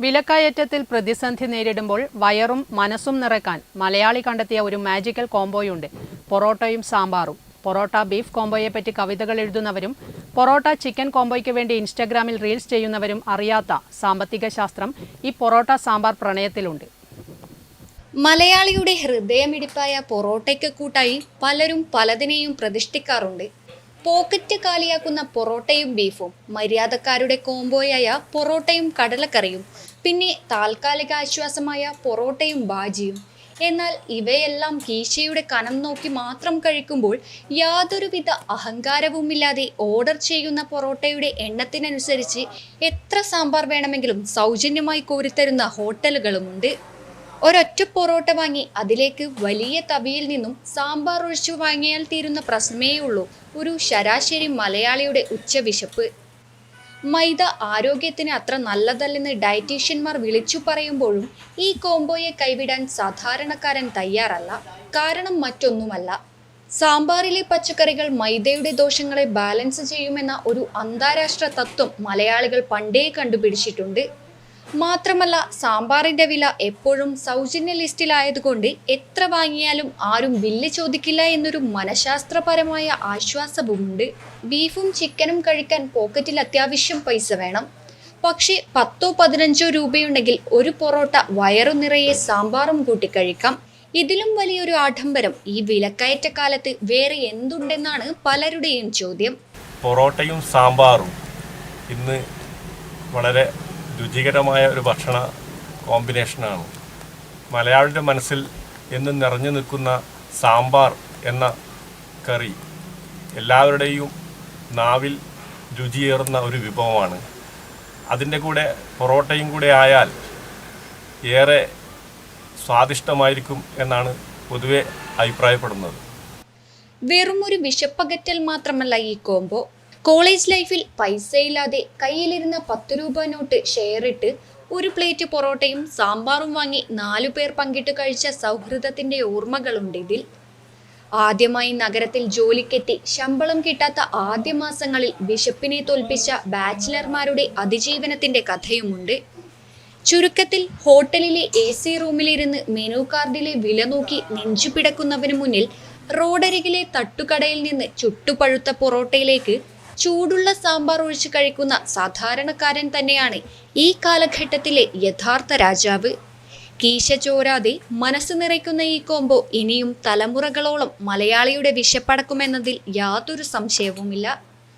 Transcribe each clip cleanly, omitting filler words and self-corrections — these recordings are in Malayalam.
വിലക്കയറ്റത്തിൽ പ്രതിസന്ധി നേരിടുമ്പോൾ വയറും മനസ്സും നിറയ്ക്കാൻ മലയാളി കണ്ടെത്തിയ ഒരു മാജിക്കൽ കോംബോയുണ്ട്. പൊറോട്ടയും സാമ്പാറും. പൊറോട്ട ബീഫ് കോംബോയെപ്പറ്റി കവിതകൾ എഴുതുന്നവരും പൊറോട്ട ചിക്കൻ കോംബോയ്ക്ക് വേണ്ടി ഇൻസ്റ്റഗ്രാമിൽ റീൽസ് ചെയ്യുന്നവരും അറിയാത്ത സാമ്പത്തിക ശാസ്ത്രം ഈ പൊറോട്ട സാമ്പാർ പ്രണയത്തിലുണ്ട്. മലയാളിയുടെ ഹൃദയമിടിപ്പായ പൊറോട്ടയ്ക്ക് കൂട്ടായി പലരും പലതിനെയും പ്രതിഷ്ഠിക്കാറുണ്ട്. പോക്കറ്റ് കാലിയാക്കുന്ന പൊറോട്ടയും ബീഫും, മര്യാദക്കാരുടെ കോംബോയായ പൊറോട്ടയും കടലക്കറിയും, പിന്നെ താൽക്കാലിക ആശ്വാസമായ പൊറോട്ടയും ബാജിയും. എന്നാൽ ഇവയെല്ലാം കീശയുടെ കനം നോക്കി മാത്രം കഴിക്കുമ്പോൾ യാതൊരുവിധ അഹങ്കാരവുമില്ലാതെ ഓർഡർ ചെയ്യുന്ന പൊറോട്ടയുടെ എണ്ണത്തിനനുസരിച്ച് എത്ര സാമ്പാർ വേണമെങ്കിലും സൗജന്യമായി കോരിത്തരുന്ന ഹോട്ടലുകളുമുണ്ട്. ഒരൊറ്റ പൊറോട്ട വാങ്ങി അതിലേക്ക് വലിയ തവിയിൽ നിന്നും സാമ്പാർ ഒഴിച്ചു വാങ്ങിയാൽ തീരുന്ന പ്രശ്നമേ ഉള്ളൂ ഒരു ശരാശരി മലയാളിയുടെ ഉച്ചവിശപ്പ്. മൈദ ആരോഗ്യത്തിന് അത്ര നല്ലതല്ലെന്ന് ഡയറ്റീഷ്യന്മാർ വിളിച്ചു പറയുമ്പോഴും ഈ കോംബോയെ കൈവിടാൻ സാധാരണക്കാരൻ തയ്യാറല്ല. കാരണം മറ്റൊന്നുമല്ല, സാമ്പാറിലെ പച്ചക്കറികൾ മൈദയുടെ ദോഷങ്ങളെ ബാലൻസ് ചെയ്യുമെന്ന ഒരു അന്താരാഷ്ട്ര തത്വം മലയാളികൾ പണ്ടേ കണ്ടുപിടിച്ചിട്ടുണ്ട്. മാത്രമല്ല, സാമ്പാറിന്റെ വില എപ്പോഴും സൗജന്യ ലിസ്റ്റിലായതുകൊണ്ട് എത്ര വാങ്ങിയാലും ആരും ബില്ല് ചോദിക്കില്ല എന്നൊരു മനഃശാസ്ത്രപരമായ ആശ്വാസവുമുണ്ട്. ബീഫും ചിക്കനും കഴിക്കാൻ പോക്കറ്റിൽ അത്യാവശ്യം പൈസ വേണം. പക്ഷേ 10-15 രൂപയുണ്ടെങ്കിൽ ഒരു പൊറോട്ട വയറു നിറയെ സാമ്പാറും കൂട്ടി കഴിക്കാം. ഇതിലും വലിയൊരു ആഡംബരം ഈ വിലക്കയറ്റക്കാലത്ത് വേറെ എന്തുണ്ടെന്നാണ് പലരുടെയും ചോദ്യം. പൊറോട്ടയും സാമ്പാറും ഇന്ന് വളരെ രുചികരമായ ഒരു ഭക്ഷണ കോമ്പിനേഷനാണ്. മലയാളിയുടെ മനസ്സിൽ എന്നും നിറഞ്ഞു നിൽക്കുന്ന സാമ്പാർ എന്ന കറി എല്ലാവരുടെയും നാവിൽ രുചിയേറുന്ന ഒരു വിഭവമാണ്. അതിൻ്റെ കൂടെ പൊറോട്ടയും കൂടെ ആയാൽ ഏറെ സ്വാദിഷ്ടമായിരിക്കും എന്നാണ് പൊതുവെ അഭിപ്രായപ്പെടുന്നത്. വെറും ഒരു വിശപ്പകറ്റൽ മാത്രമല്ല ഈ കോംബോ. കോളേജ് ലൈഫിൽ പൈസയില്ലാതെ കയ്യിലിരുന്ന 10 രൂപ നോട്ട് ഷെയറിട്ട് ഒരു പ്ലേറ്റ് പൊറോട്ടയും സാമ്പാറും വാങ്ങി 4 പേർ പങ്കിട്ട് കഴിച്ച സൗഹൃദത്തിന്റെ ഓർമ്മകളുണ്ട് ഇതിൽ. ആദ്യമായി നഗരത്തിൽ ജോലിക്കെത്തി ശമ്പളം കിട്ടാത്ത ആദ്യ മാസങ്ങളിൽ വിശപ്പിനെ തോൽപ്പിച്ച ബാച്ചിലർമാരുടെ അതിജീവനത്തിന്റെ കഥയുമുണ്ട്. ചുരുക്കത്തിൽ, ഹോട്ടലിലെ AC റൂമിലിരുന്ന് മെനു കാർഡിലെ വില നോക്കി നെഞ്ചു പിടക്കുന്നവന് മുന്നിൽ റോഡരികിലെ തട്ടുകടയിൽ നിന്ന് ചുട്ടുപഴുത്ത പൊറോട്ടയിലേക്ക് ചൂടുള്ള സാമ്പാർ ഒഴിച്ച് കഴിക്കുന്ന സാധാരണക്കാരൻ തന്നെയാണ് ഈ കാലഘട്ടത്തിലെ യഥാർത്ഥ രാജാവ്. കീശ ചോരാതെ മനസ്സ് നിറയ്ക്കുന്ന ഈ കോംബോ ഇനിയും തലമുറകളോളം മലയാളിയുടെ വിശപ്പടക്കുമെന്നതിൽ യാതൊരു സംശയവുമില്ല.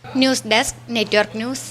News desk, network news.